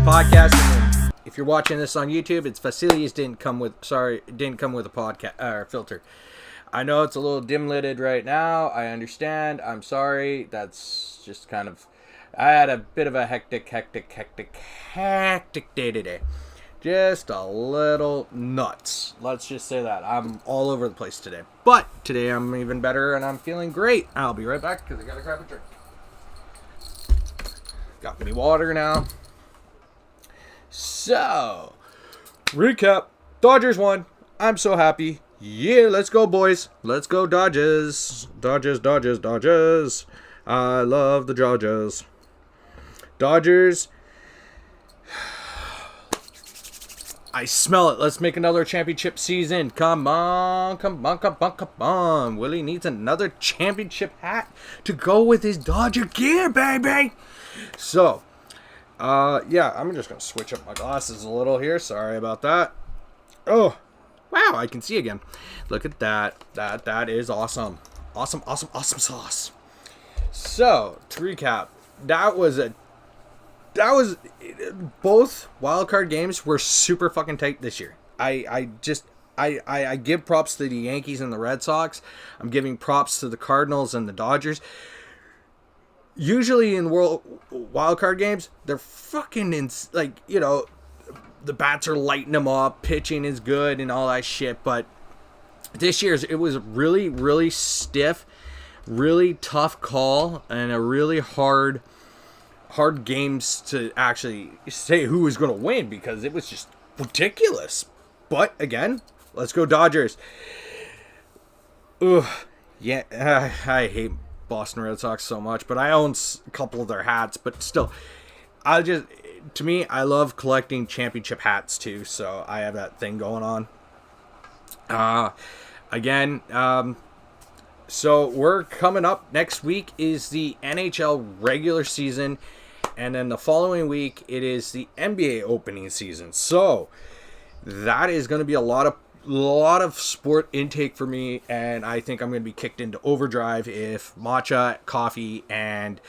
podcast. And if you're watching this on YouTube, it's Vasilius didn't come with a podcast or filter. I know it's a little dim-lighted right now. I understand. I'm sorry. That's just kind of... I had a bit of a hectic day today. Just a little nuts. Let's just say that. I'm all over the place today. But today I'm even better and I'm feeling great. I'll be right back because I gotta grab a drink. Got me water now. So, recap. Dodgers won. I'm so happy. Yeah, let's go, boys. Let's go, Dodgers. Dodgers. I love the Dodgers. Dodgers. I smell it. Let's make another championship season. Come on. Willie needs another championship hat to go with his Dodger gear, baby. So, yeah, I'm just going to switch up my glasses a little here. Sorry about that. Oh, wow, I can see again. Look at that. That is awesome. Awesome sauce. So, to recap, that was both wildcard games were super fucking tight this year. I give props to the Yankees and the Red Sox. I'm giving props to the Cardinals and the Dodgers. Usually in wildcard games, they're fucking the bats are lighting them up, pitching is good and all that shit. But this year's it was really, really stiff, really tough call, and a really hard games to actually say who was going to win because it was just ridiculous. But again, let's go Dodgers. Ugh, yeah, I hate Boston Red Sox so much, but I own a couple of their hats. But still, I love collecting championship hats too. So I have that thing going on. So we're coming up next week is the NHL regular season. And then the following week, it is the NBA opening season. So that is going to be a lot of sport intake for me. And I think I'm going to be kicked into overdrive if matcha, coffee, and,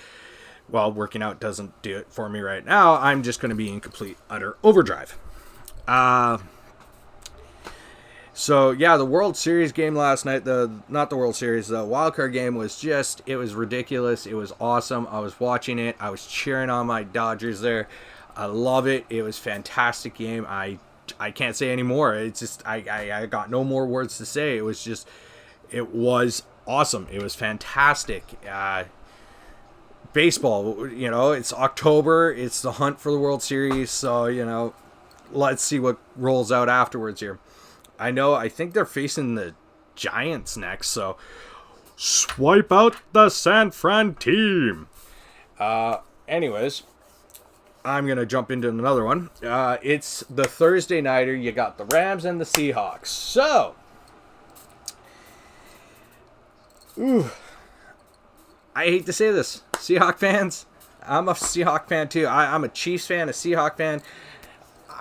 working out doesn't do it for me right now. I'm just going to be in complete, utter overdrive. So, yeah, the World Series game last night, the wildcard game was it was ridiculous. It was awesome. I was watching it. I was cheering on my Dodgers there. I love it. It was a fantastic game. I can't say any more. It's just, I got no more words to say. It was awesome. It was fantastic. Baseball, it's October. It's the hunt for the World Series. So, let's see what rolls out afterwards here. I think they're facing the Giants next, so swipe out the San Fran team. Anyways, I'm going to jump into another one. It's the Thursday nighter. You got the Rams and the Seahawks. So, I hate to say this. Seahawk fans, I'm a Seahawk fan too. I'm a Chiefs fan, a Seahawk fan.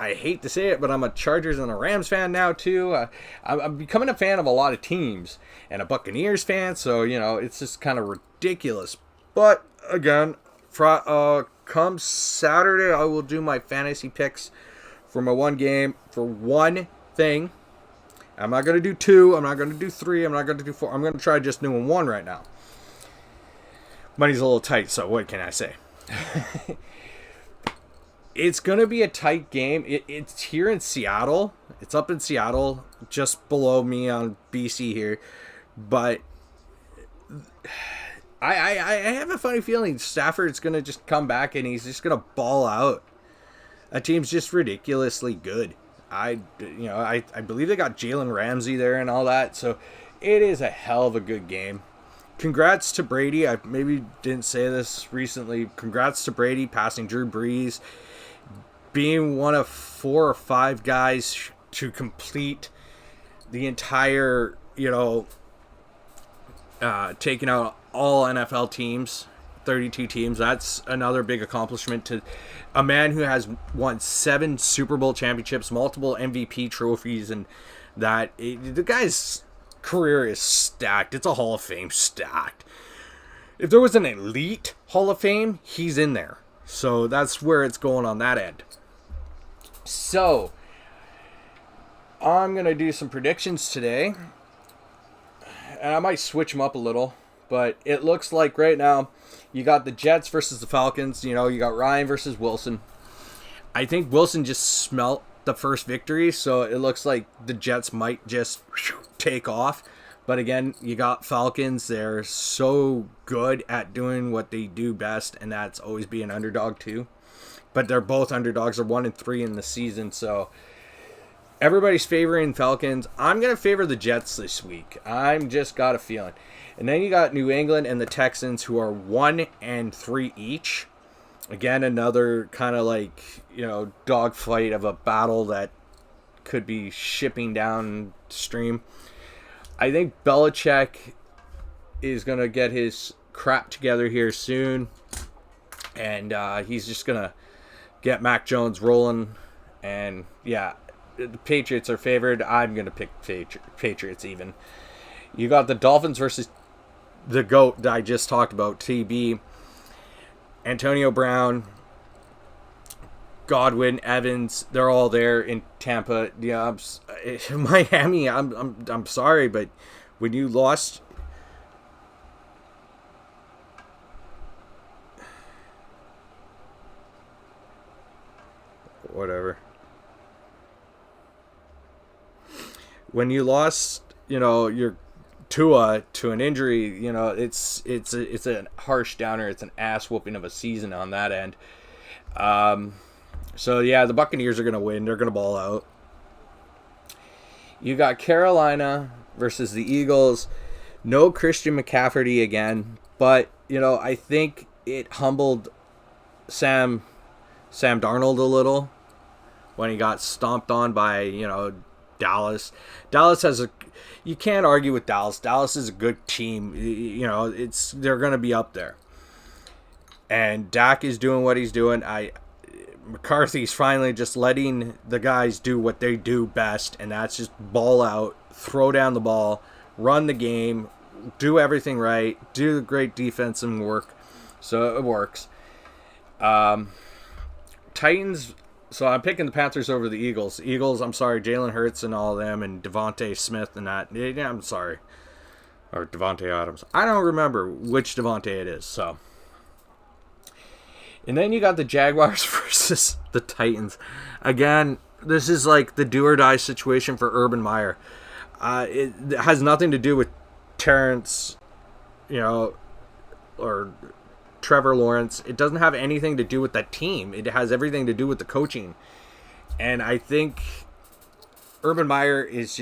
I hate to say it, but I'm a Chargers and a Rams fan now, too. I'm becoming a fan of a lot of teams and a Buccaneers fan, so, it's just kind of ridiculous. But, again, come Saturday, I will do my fantasy picks for my one game, for one thing. I'm not going to do two, I'm not going to do three, I'm not going to do four. I'm going to try just doing one right now. Money's a little tight, so what can I say? It's going to be a tight game. It's here in Seattle. It's up in Seattle, just below me on BC here. But I have a funny feeling Stafford's going to just come back and he's just going to ball out. That team's just ridiculously good. I believe they got Jalen Ramsey there and all that. So it is a hell of a good game. Congrats to Brady. I maybe didn't say this recently. Congrats to Brady passing Drew Brees, being one of 4 or 5 guys to complete the entire, taking out all NFL teams, 32 teams. That's another big accomplishment to a man who has won 7 Super Bowl championships, multiple MVP trophies, and the guy's career is stacked. It's a Hall of Fame stacked. If there was an elite Hall of Fame, he's in there. So that's where it's going on that end. So, I'm going to do some predictions today. And I might switch them up a little. But it looks like right now, you got the Jets versus the Falcons. You got Ryan versus Wilson. I think Wilson just smelt the first victory. So, it looks like the Jets might just take off. But again, you got Falcons. They're so good at doing what they do best. And that's always be an underdog too. But they're both underdogs. They're 1-3 in the season. So everybody's favoring Falcons. I'm going to favor the Jets this week. I'm just got a feeling. And then you got New England and the Texans, who are 1-3 each. Again, another kind of like, dogfight of a battle that could be shipping downstream. I think Belichick is going to get his crap together here soon. And he's just going to get Mac Jones rolling. And, yeah, the Patriots are favored. I'm going to pick Patriots even. You got the Dolphins versus the GOAT that I just talked about, TB. Antonio Brown, Godwin, Evans, they're all there in Tampa. Yeah, Miami, I'm sorry, but when you lost... Whatever. When you lost, your Tua to an injury, it's a harsh downer. It's an ass whooping of a season on that end. So yeah, the Buccaneers are going to win. They're going to ball out. You got Carolina versus the Eagles. No Christian McCaffrey again, but I think it humbled Sam Darnold a little when he got stomped on by, Dallas. Dallas you can't argue with Dallas. Dallas is a good team. They're going to be up there. And Dak is doing what he's doing. McCarthy's finally just letting the guys do what they do best, and that's just ball out, throw down the ball, run the game, do everything right, do the great defensive work. So it works. Titans, so I'm picking the Panthers over the Eagles. Eagles, I'm sorry, Jalen Hurts and all of them, and Devontae Smith and that. Yeah, I'm sorry. Or Devontae Adams. I don't remember which Devontae it is, so. And then you got the Jaguars versus the Titans. Again, this is like the do-or-die situation for Urban Meyer. It has nothing to do with Terrence, or Trevor Lawrence. It doesn't have anything to do with that team. It has everything to do with the coaching. And I think Urban Meyer is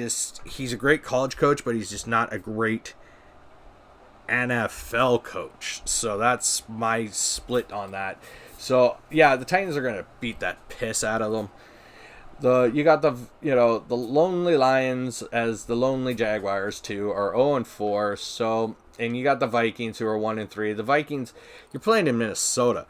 he's a great college coach, but he's just not a great NFL coach. So that's my split on that. So yeah, the Titans are going to beat that piss out of them. You got the Lonely Lions as the Lonely Jaguars too are 0-4. So, and you got the Vikings who are 1-3. The Vikings, you're playing in Minnesota.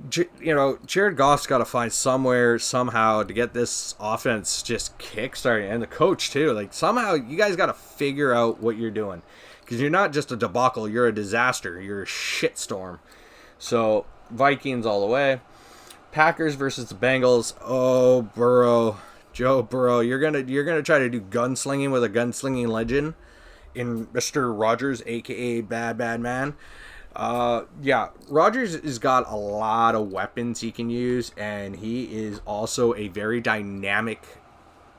Jared Goff's got to find somewhere, somehow, to get this offense just kickstarting, and the coach too. Like, somehow you guys got to figure out what you're doing, because you're not just a debacle, you're a disaster, you're a shitstorm. So Vikings all the way. Packers versus the Bengals. Oh, Joe Burrow, you're gonna try to do gunslinging with a gunslinging legend in Mr. Rogers, aka Bad Man. Yeah, Rodgers has got a lot of weapons he can use, and he is also a very dynamic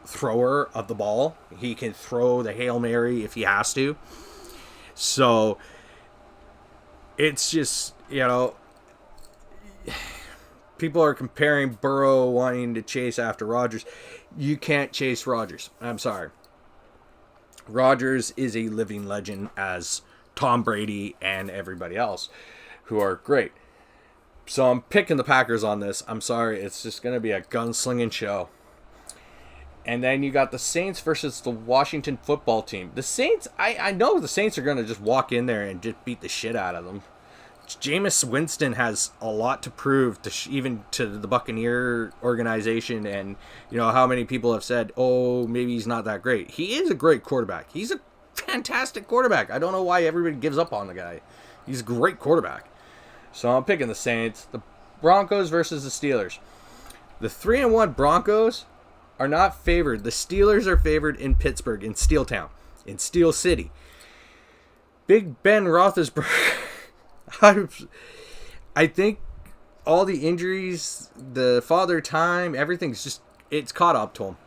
thrower of the ball. He can throw the Hail Mary if he has to. So it's just, people are comparing Burrow wanting to chase after Rodgers. You can't chase Rodgers. I'm sorry. Rodgers is a living legend, as Tom Brady and everybody else, who are great. So I'm picking the Packers on this. I'm sorry. It's just going to be a gunslinging show. And then you got the Saints versus the Washington football team. The Saints, I know the Saints are going to just walk in there and just beat the shit out of them. Jameis Winston has a lot to prove even to the Buccaneer organization, and how many people have said, oh, maybe he's not that great. He is a great quarterback. He's a fantastic quarterback. I don't know why everybody gives up on the guy. He's a great quarterback. So I'm picking the Saints. The Broncos versus the Steelers. The 3-1 Broncos are not favored. The Steelers are favored in Pittsburgh, in Steel Town, in Steel City. Big Ben Roethlisberger. I think all the injuries, the father time, everything's just, it's caught up to him.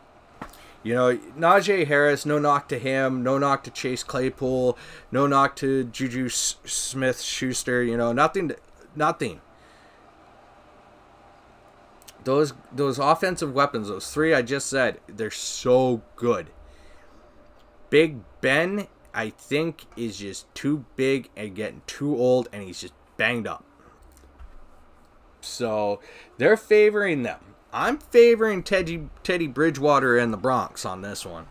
You know, Najee Harris, no knock to him, no knock to Chase Claypool, no knock to Juju Smith-Schuster, you know, nothing. Those offensive weapons, those three I just said, they're so good. Big Ben, I think, is just too big and getting too old, and he's just banged up. So they're favoring them. I'm favoring Teddy Bridgewater and the Bronx on this one,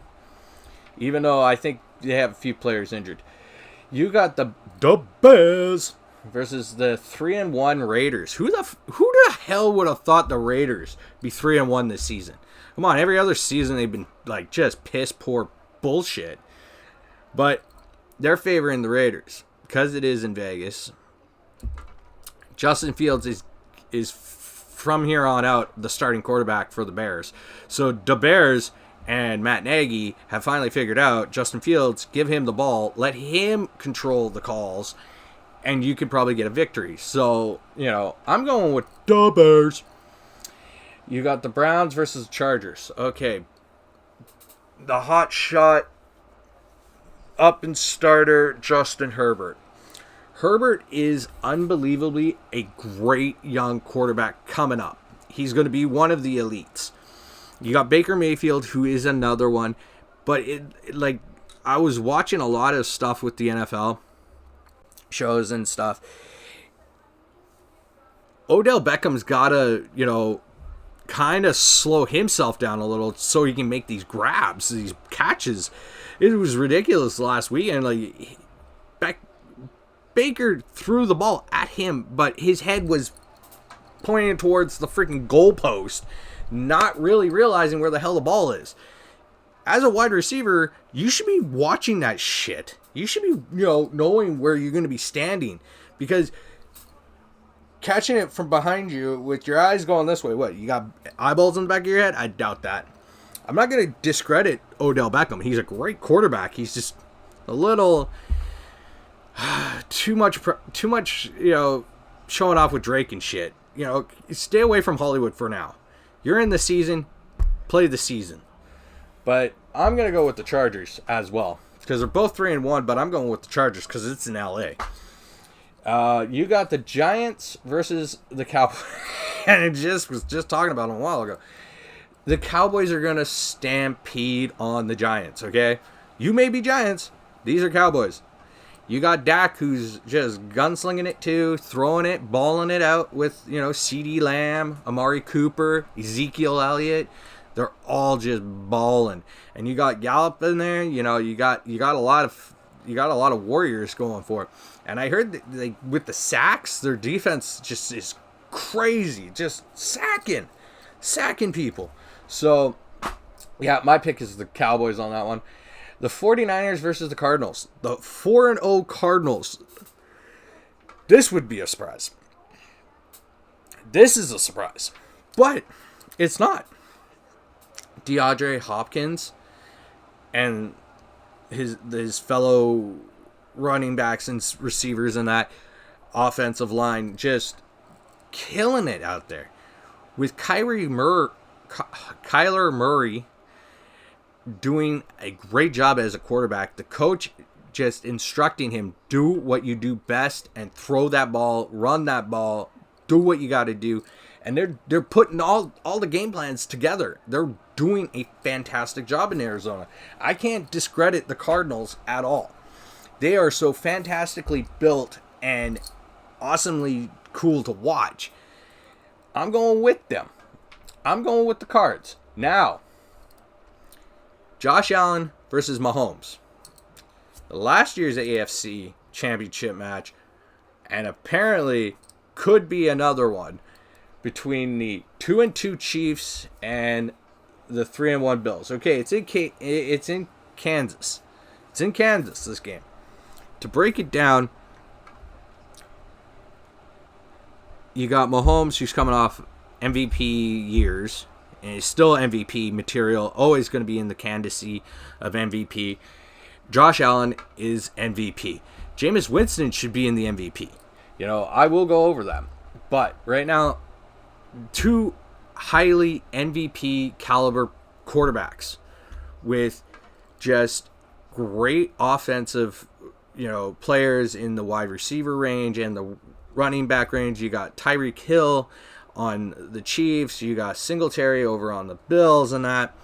even though I think they have a few players injured. You got the Bears versus the 3-1 Raiders. Who the hell would have thought the Raiders be 3-1 this season? Come on, every other season they've been like just piss poor bullshit. But they're favoring the Raiders because it is in Vegas. Justin Fields is from here on out the starting quarterback for the Bears. So the Bears and Matt Nagy have finally figured out Justin Fields, give him the ball, let him control the calls, and you could probably get a victory. So, you know, I'm going with the Bears. You got the Browns versus the Chargers. Okay. The hot shot up and starter, Justin Herbert. Herbert is unbelievably a great young quarterback coming up. He's going to be one of the elites. You got Baker Mayfield, who is another one. But I was watching a lot of stuff with the NFL shows and stuff. Odell Beckham's got to, you know, kind of slow himself down a little so he can make these grabs, these catches. It was ridiculous last weekend. Like, Baker threw the ball at him, but his head was pointing towards the freaking goalpost, not really realizing where the hell the ball is. As a wide receiver, you should be watching that shit. You should be, you know, knowing where you're going to be standing, because catching it from behind you with your eyes going this way, what, you got eyeballs in the back of your head? I doubt that. I'm not going to discredit Odell Beckham. He's a great quarterback. He's just a little too much, you know, showing off with Drake and shit. You know, stay away from Hollywood for now. You're in the season, play the season. But I'm going to go with the Chargers as well, because they're both 3-1, but I'm going with the Chargers because it's in LA. You got the Giants versus the Cowboys. And it was just talking about them a while ago. The Cowboys are going to stampede on the Giants, okay? You may be Giants. These are Cowboys. You got Dak, who's just gunslinging it too, throwing it, balling it out with, you know, CeeDee Lamb, Amari Cooper, Ezekiel Elliott. They're all just balling. And you got Gallup in there. You know, you got a lot of Warriors going for it. And I heard that with the sacks, their defense just is crazy, just sacking people. So, yeah, my pick is the Cowboys on that one. The 49ers versus the Cardinals. The 4-0 Cardinals. This would be a surprise. This is a surprise. But it's not. DeAndre Hopkins and his fellow running backs and receivers and that offensive line just killing it out there. With Kyler Murray doing a great job as a quarterback, the coach just instructing him, do what you do best and throw that ball, run that ball, do what you got to do. And they're putting all the game plans together. They're doing a fantastic job in Arizona. I can't discredit the Cardinals at all. They are so fantastically built and awesomely cool to watch. I'm going with them. I'm going with the Cards. Now, Josh Allen versus Mahomes. Last year's AFC championship match, and apparently could be another one, between the 2-2 Chiefs and the 3-1 Bills. Okay, it's in Kansas. It's in Kansas, this game. To break it down, you got Mahomes, who's coming off MVP years, and he's still MVP material, always going to be in the candidacy of MVP. Josh Allen is MVP. Jameis Winston should be in the MVP. I will go over them. But right now, two highly MVP caliber quarterbacks with just great offensive, players in the wide receiver range and the running back range. You got Tyreek Hill on the Chiefs. You got Singletary over on the Bills and that.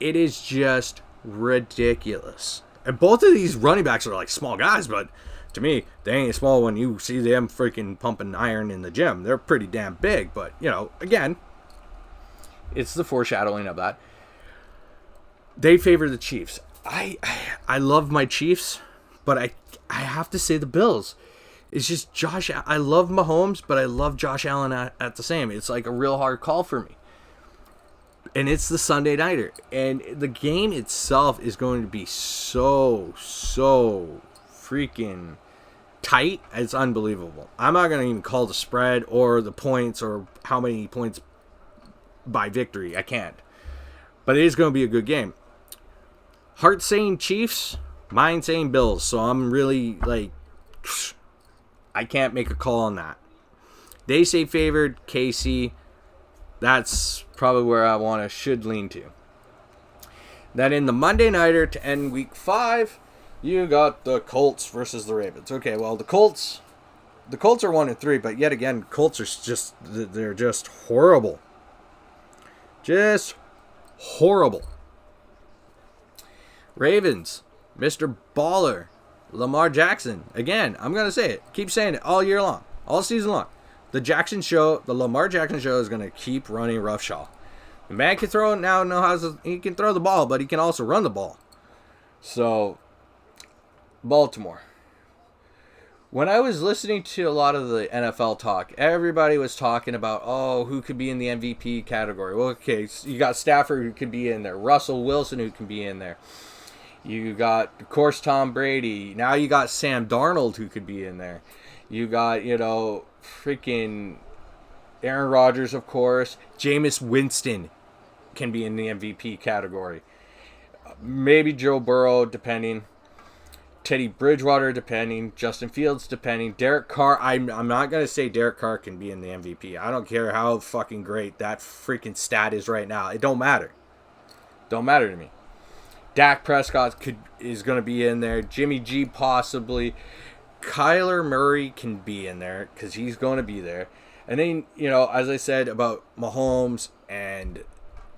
It is just ridiculous. And both of these running backs are like small guys, but to me, they ain't small when you see them freaking pumping iron in the gym. They're pretty damn big, but, again, it's the foreshadowing of that. They favor the Chiefs. I love my Chiefs, but I have to say the Bills. It's just I love Mahomes, but I love Josh Allen at the same. It's like a real hard call for me. And it's the Sunday nighter. And the game itself is going to be so freaking tight. It's unbelievable. I'm not going to even call the spread or the points or how many points by victory. I can't. But it is going to be a good game. Heart saying Chiefs, mind saying Bills. So I'm really I can't make a call on that. They say favored, KC. That's probably where I should lean to. Then in the Monday nighter to end week 5, you got the Colts versus the Ravens. Okay, well the Colts are 1-3, but yet again, Colts are they're just horrible. Just horrible. Ravens, Mr. Baller, Lamar Jackson. Again, I'm going to say it. Keep saying it all year long. All season long. The Lamar Jackson show is going to keep running roughshod. The man can throw it now. He can throw the ball, but he can also run the ball. So, Baltimore. When I was listening to a lot of the NFL talk, everybody was talking about, who could be in the MVP category. Well, okay, so you got Stafford who could be in there. Russell Wilson who can be in there. You got, of course, Tom Brady. Now you got Sam Darnold who could be in there. You got, freaking Aaron Rodgers, of course. Jameis Winston can be in the MVP category. Maybe Joe Burrow, depending. Teddy Bridgewater, depending. Justin Fields, depending. Derek Carr. I'm not going to say Derek Carr can be in the MVP. I don't care how fucking great that freaking stat is right now. It don't matter. Don't matter to me. Dak Prescott is going to be in there. Jimmy G possibly. Kyler Murray can be in there because he's going to be there. And then, as I said about Mahomes and,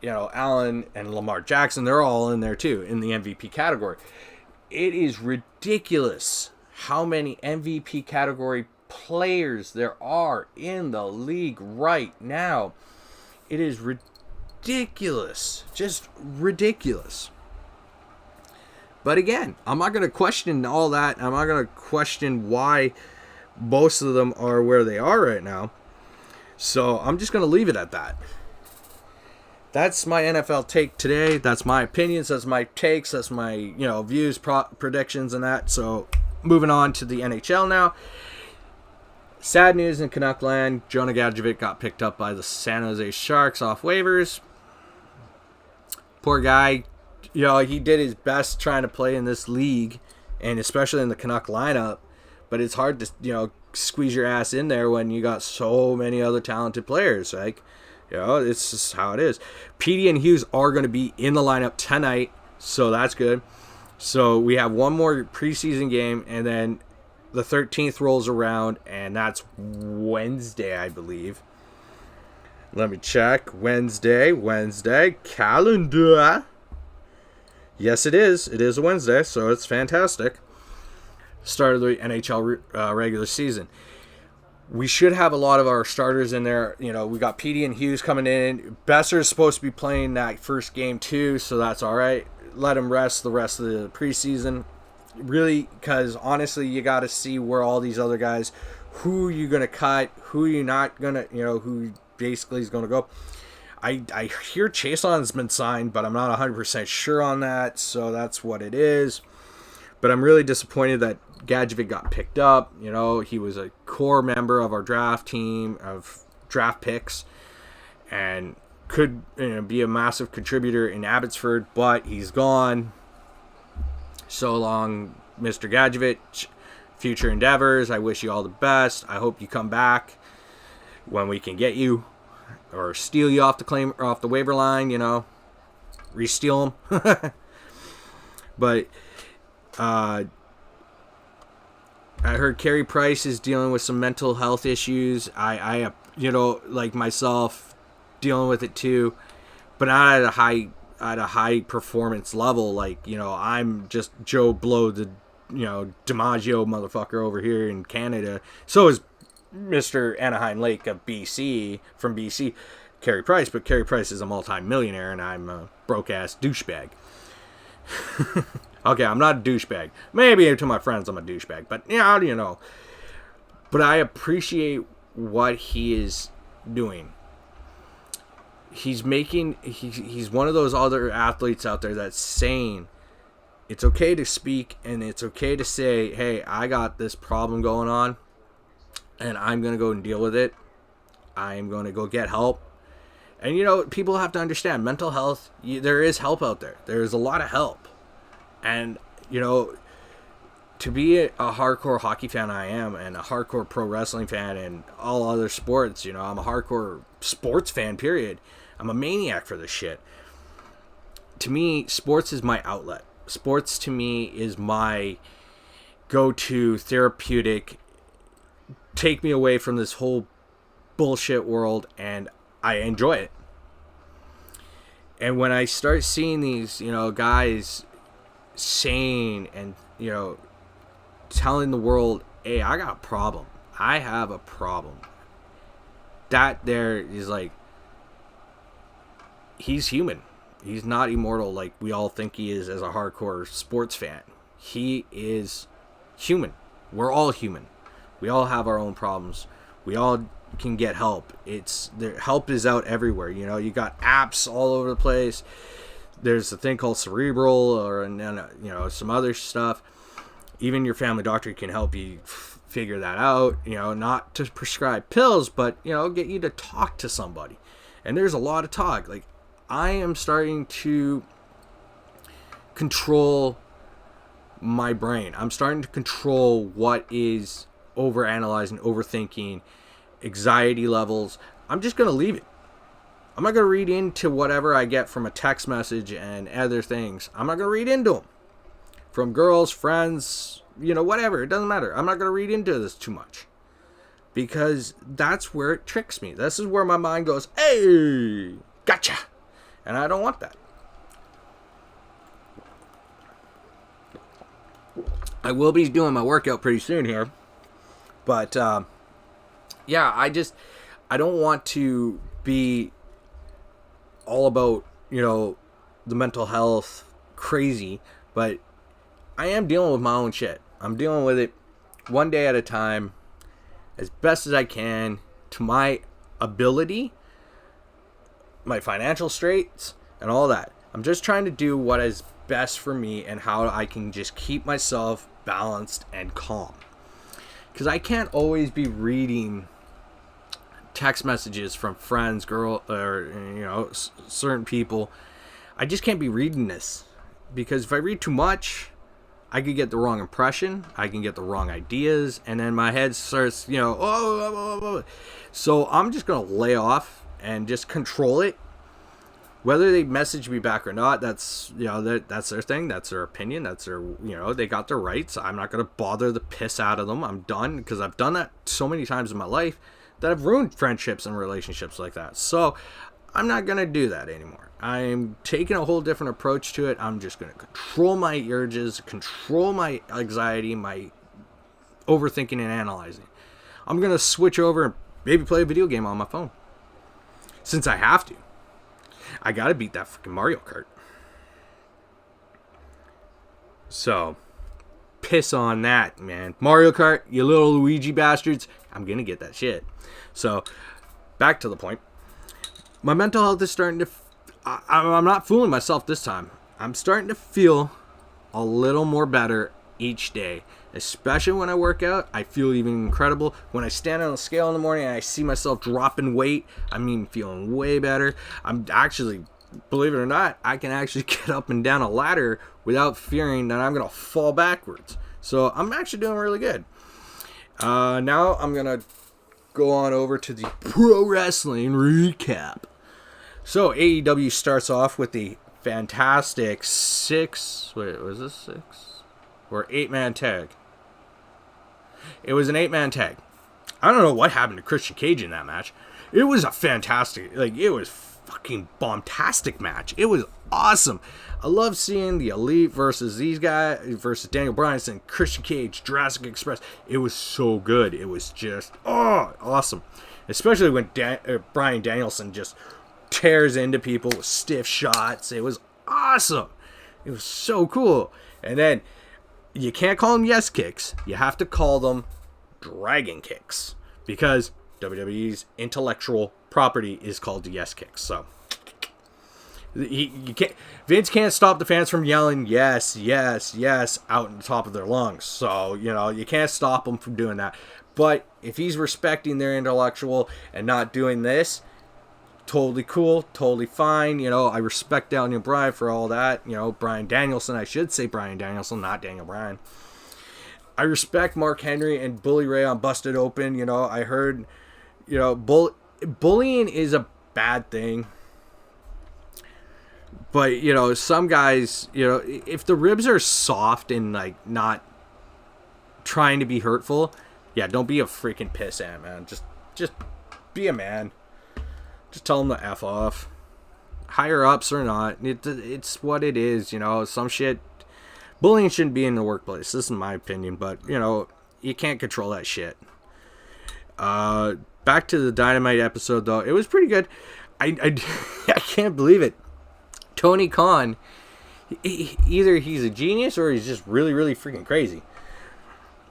Allen and Lamar Jackson, they're all in there too in the MVP category. It is ridiculous how many MVP category players there are in the league right now. It is ridiculous. Just ridiculous. But again, I'm not going to question all that. I'm not going to question why most of them are where they are right now. So I'm just going to leave it at that. That's my NFL take today. That's my opinions. That's my takes. That's my, views, predictions, and that. So moving on to the NHL now. Sad news in Canuck land. Jonah Gadjevich got picked up by the San Jose Sharks off waivers. Poor guy. He did his best trying to play in this league, and especially in the Canuck lineup. But it's hard to, squeeze your ass in there when you got so many other talented players. It's just how it is. Petey and Hughes are going to be in the lineup tonight, so that's good. So we have one more preseason game, and then the 13th rolls around, and that's Wednesday, I believe. Let me check. Wednesday, calendar. Yes, it is. It is a Wednesday, so it's fantastic. Start of the NHL regular season. We should have a lot of our starters in there. We got Petey and Hughes coming in. Besser is supposed to be playing that first game too, so that's all right. Let him rest the rest of the preseason. Really, because honestly, you got to see where all these other guys, who you're going to cut, who you're not going to, who basically is going to go. I hear Chason's been signed, but I'm not 100% sure on that, so that's what it is. But I'm really disappointed that Gadjevich got picked up. He was a core member of our draft team, of draft picks. and could be a massive contributor in Abbotsford, but he's gone. So long, Mr. Gadjevich. Future endeavors. I wish you all the best. I hope you come back when we can get you, or steal you off the waiver line. Re-steal them. But I heard Carey Price is dealing with some mental health issues. I like myself, dealing with it too, but not at a high performance level. Like, I'm just Joe Blow, the DiMaggio motherfucker over here in Canada. So is Mr. Anaheim Lake of BC, from BC, Carey Price, but Carey Price is a multi-millionaire and I'm a broke ass douchebag. Okay, I'm not a douchebag. Maybe to my friends I'm a douchebag, but how do you know? But I appreciate what he is doing. He's one of those other athletes out there that's saying it's okay to speak and it's okay to say, hey, I got this problem going on and I'm going to go and deal with it. I'm going to go get help. And, people have to understand mental health. There is help out there. There's a lot of help. And, to be a hardcore hockey fan I am, and a hardcore pro wrestling fan and all other sports, I'm a hardcore sports fan, period. I'm a maniac for this shit. To me, sports is my outlet. Sports to me is my go-to therapeutic, take me away from this whole bullshit world, and I enjoy it. And when I start seeing these, guys saying and, telling the world, hey, I got a problem. I have a problem. That there is like, he's human. He's not immortal like we all think he is as a hardcore sports fan. He is human. We're all human. We all have our own problems. We all can get help. Help is out everywhere. You got apps all over the place. There's a thing called Cerebral, or some other stuff. Even your family doctor can help you figure that out. Not to prescribe pills, but get you to talk to somebody. And there's a lot of talk. Like, I am starting to control my brain. I'm starting to control what is overanalyzing, overthinking, anxiety levels. I'm just going to leave it. I'm not going to read into whatever I get from a text message and other things. I'm not going to read into them. From girls, friends, whatever. It doesn't matter. I'm not going to read into this too much. Because that's where it tricks me. This is where my mind goes, hey, gotcha. And I don't want that. I will be doing my workout pretty soon here. But, yeah, I don't want to be all about, the mental health crazy. But I am dealing with my own shit. I'm dealing with it one day at a time, as best as I can, to my ability, my financial straits, and all that. I'm just trying to do what is best for me and how I can just keep myself balanced and calm. Because I can't always be reading text messages from friends, certain people. I just can't be reading this. Because if I read too much, I could get the wrong impression. I can get the wrong ideas. And then my head starts, So I'm just going to lay off and just control it. Whether they message me back or not, that's that's their thing. That's their opinion. That's their, they got their rights. I'm not going to bother the piss out of them. I'm done, because I've done that so many times in my life that I've ruined friendships and relationships like that. So I'm not going to do that anymore. I'm taking a whole different approach to it. I'm just going to control my urges, control my anxiety, my overthinking and analyzing. I'm going to switch over and maybe play a video game on my phone. Since I have to. I got to beat that freaking Mario Kart. So, piss on that, man. Mario Kart, you little Luigi bastards. I'm going to get that shit. So, back to the point. My mental health is starting to... I'm not fooling myself this time. I'm starting to feel a little more better each day. Especially when I work out, I feel even incredible. When I stand on the scale in the morning and I see myself dropping weight, feeling way better. I'm actually, believe it or not, I can actually get up and down a ladder without fearing that I'm going to fall backwards. So I'm actually doing really good. Now I'm going to go on over to the pro wrestling recap. So AEW starts off with the fantastic 8-man tag? It was an 8-man tag. I don't know what happened to Christian Cage in that match. It was a fantastic, it was fucking bombastic match. It was awesome. I love seeing the Elite versus these guys, versus Daniel Bryan and Christian Cage, Jurassic Express. It was so good. It was just, awesome. Especially when Bryan Danielson just tears into people with stiff shots. It was awesome. It was so cool. And then you can't call them yes kicks. You have to call them dragon kicks, because WWE's intellectual property is called the yes kicks. So Vince can't stop the fans from yelling yes, yes, yes out on the top of their lungs. So, you can't stop them from doing that. But if he's respecting their intellectual and not doing this, totally cool, totally fine. I respect Daniel Bryan for all that. Bryan Danielson, I should say Bryan Danielson, not Daniel Bryan. I respect Mark Henry and Bully Ray on Busted Open. I heard, bullying is a bad thing. But, some guys, if the ribs are soft and, not trying to be hurtful, yeah, don't be a freaking pissant, man. Just be a man. Just tell them to F off. Higher ups or not, it's what it is, some shit. Bullying shouldn't be in the workplace. This is my opinion, but, you can't control that shit. Back to the Dynamite episode, though. It was pretty good. I can't believe it. Tony Khan, either he's a genius or he's just really, really freaking crazy.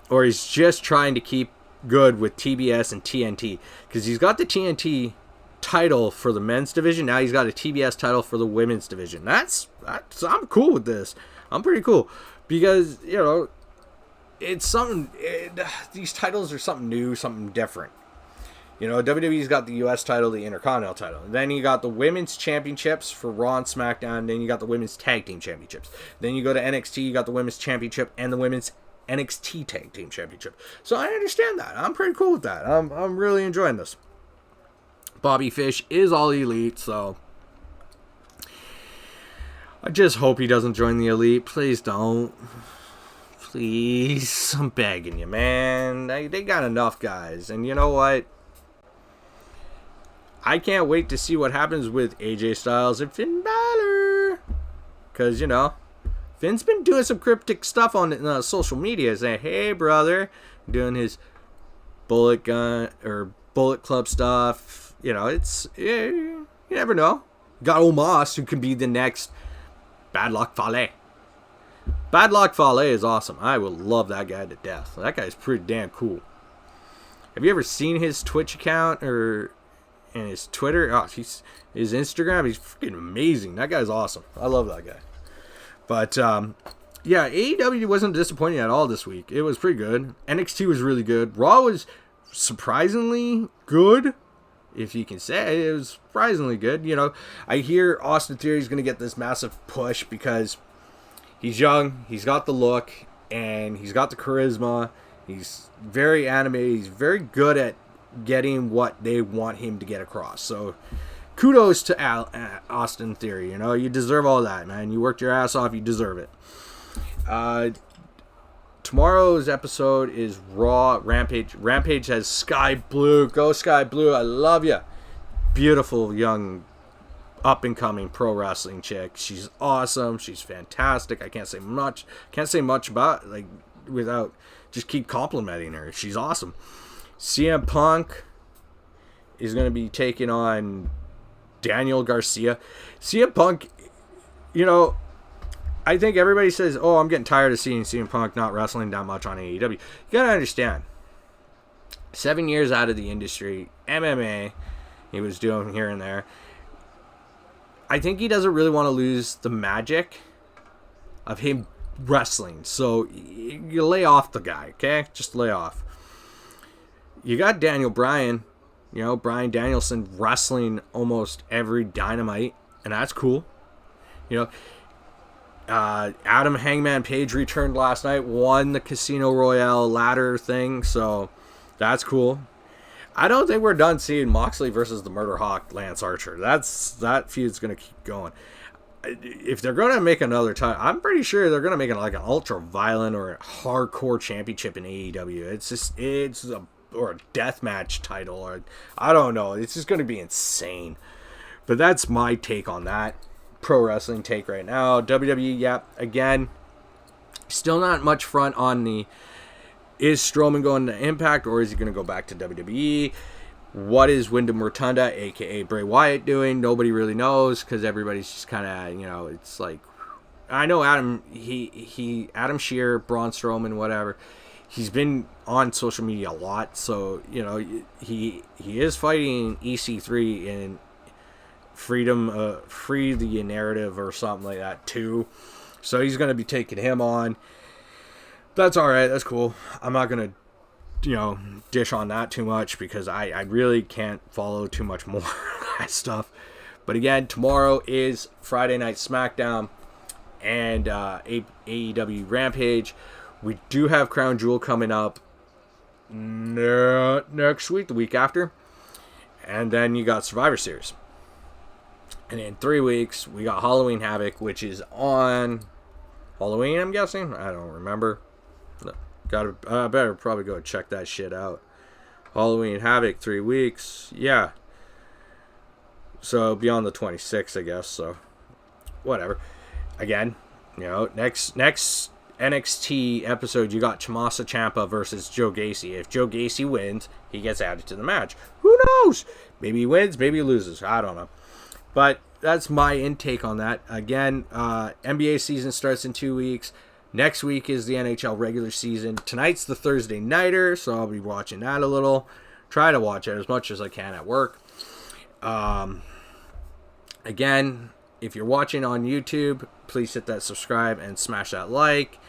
Or he's just trying to keep good with TBS and TNT. Because he's got the TNT title for the men's division. Now he's got a TBS title for the women's division. I'm cool with this. I'm pretty cool. Because, it's something, these titles are something new, something different. WWE's got the U.S. title, the Intercontinental title. Then you got the women's championships for Raw and SmackDown. Then you got the women's tag team championships. Then you go to NXT, you got the women's championship and the women's NXT tag team championship. So I understand that. I'm pretty cool with that. I'm really enjoying this. Bobby Fish is all elite, so I just hope he doesn't join the Elite. Please don't. Please. I'm begging you, man. They got enough guys. And you know what? I can't wait to see what happens with AJ Styles and Finn Balor. Because, Finn's been doing some cryptic stuff on social media, saying, hey, brother, doing his Bullet Club stuff. You never know. Got Omos, who could be the next Bad Luck Fale. Bad Luck Fale is awesome. I would love that guy to death. That guy's pretty damn cool. Have you ever seen his Twitch account and his Twitter? His Instagram. He's freaking amazing. That guy's awesome. I love that guy. But, yeah, AEW wasn't disappointing at all this week. It was pretty good. NXT was really good. Raw was surprisingly good, if you can say. It was surprisingly good. I hear Austin Theory is going to get this massive push because he's young, he's got the look, and he's got the charisma. He's very animated. He's very good at getting what they want him to get across. So kudos to Austin Theory. You deserve all that, man. You worked your ass off. You deserve it. Tomorrow's episode is Raw Rampage. Rampage has Sky Blue. Go Sky Blue. I love you. Beautiful young up-and-coming pro wrestling chick. She's awesome. She's fantastic. I can't say much about without just keep complimenting her. She's awesome. CM Punk is going to be taking on Daniel Garcia. CM Punk, I think everybody says, oh, I'm getting tired of seeing CM Punk not wrestling that much on AEW. You got to understand, 7 years out of the industry, MMA, he was doing here and there. I think he doesn't really want to lose the magic of him wrestling. So you lay off the guy, okay? Just lay off. You got Daniel Bryan, Bryan Danielson wrestling almost every Dynamite, and that's cool. Adam Hangman Page returned last night, won the Casino Royale ladder thing, so that's cool. I don't think we're done seeing Moxley versus the Murder Hawk Lance Archer. That feud's going to keep going. If they're going to make another time, I'm pretty sure they're going to make it like an ultra violent or a hardcore championship in AEW. Or a deathmatch title, or I don't know. It's just going to be insane. But that's my take on that. Pro wrestling take right now. WWE, yeah, again, still not much front on is Strowman going to Impact, or is he going to go back to WWE? What is Wyndham Rotunda, aka Bray Wyatt, doing? Nobody really knows, because everybody's just kind of, it's like, I know Adam Shearer, Braun Strowman, whatever. He's been on social media a lot, so he is fighting EC3 in Freedom, Free the Narrative or something like that too. So he's gonna be taking him on. That's all right. That's cool. I'm not gonna, dish on that too much because I really can't follow too much more of that stuff. But again, tomorrow is Friday Night SmackDown and AEW Rampage. We do have Crown Jewel coming up next week, the week after. And then you got Survivor Series. And in 3 weeks, we got Halloween Havoc, which is on Halloween, I'm guessing. I don't remember. I better probably go check that shit out. Halloween Havoc, 3 weeks. Yeah. So beyond the 26th, I guess. So whatever. Again, next NXT episode, you got Tommaso Ciampa versus Joe Gacy. If Joe Gacy wins, he gets added to the match. Who knows? Maybe he wins, maybe he loses. I don't know. But that's my intake on that. Again, NBA season starts in 2 weeks. Next week is the NHL regular season. Tonight's the Thursday nighter, so I'll be watching that a little. Try to watch it as much as I can at work. Again, if you're watching on YouTube, please hit that subscribe and smash that like.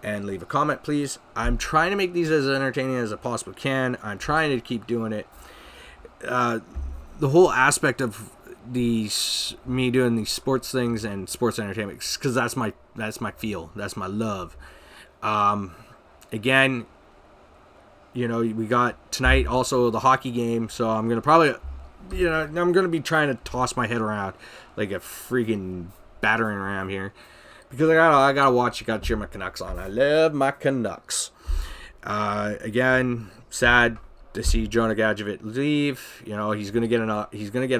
And leave a comment, please. I'm trying to make these as entertaining as I possibly can. I'm trying to keep doing it. The whole aspect of me doing these sports things and sports entertainment, because that's my feel. That's my love. Again, we got tonight also the hockey game, so I'm gonna probably, I'm gonna be trying to toss my head around like a freaking battering ram here. Because I gotta watch, gotta cheer my Canucks on. I love my Canucks. Again, sad to see Jonah Gadjevich leave. He's gonna get an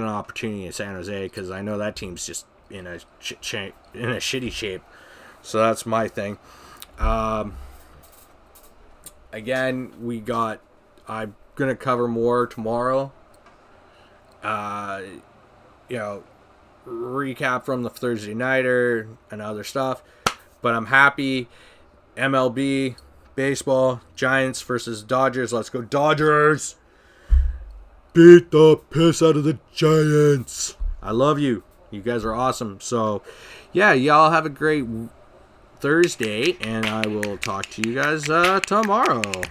opportunity in San Jose, because I know that team's just in a shitty shape. So that's my thing. Again, I'm gonna cover more tomorrow. Recap from the Thursday nighter and other stuff, but I'm happy. MLB, baseball, Giants versus Dodgers. Let's go Dodgers! Beat the piss out of the Giants. I love you. You guys are awesome. So yeah, y'all have a great Thursday, and I will talk to you guys tomorrow.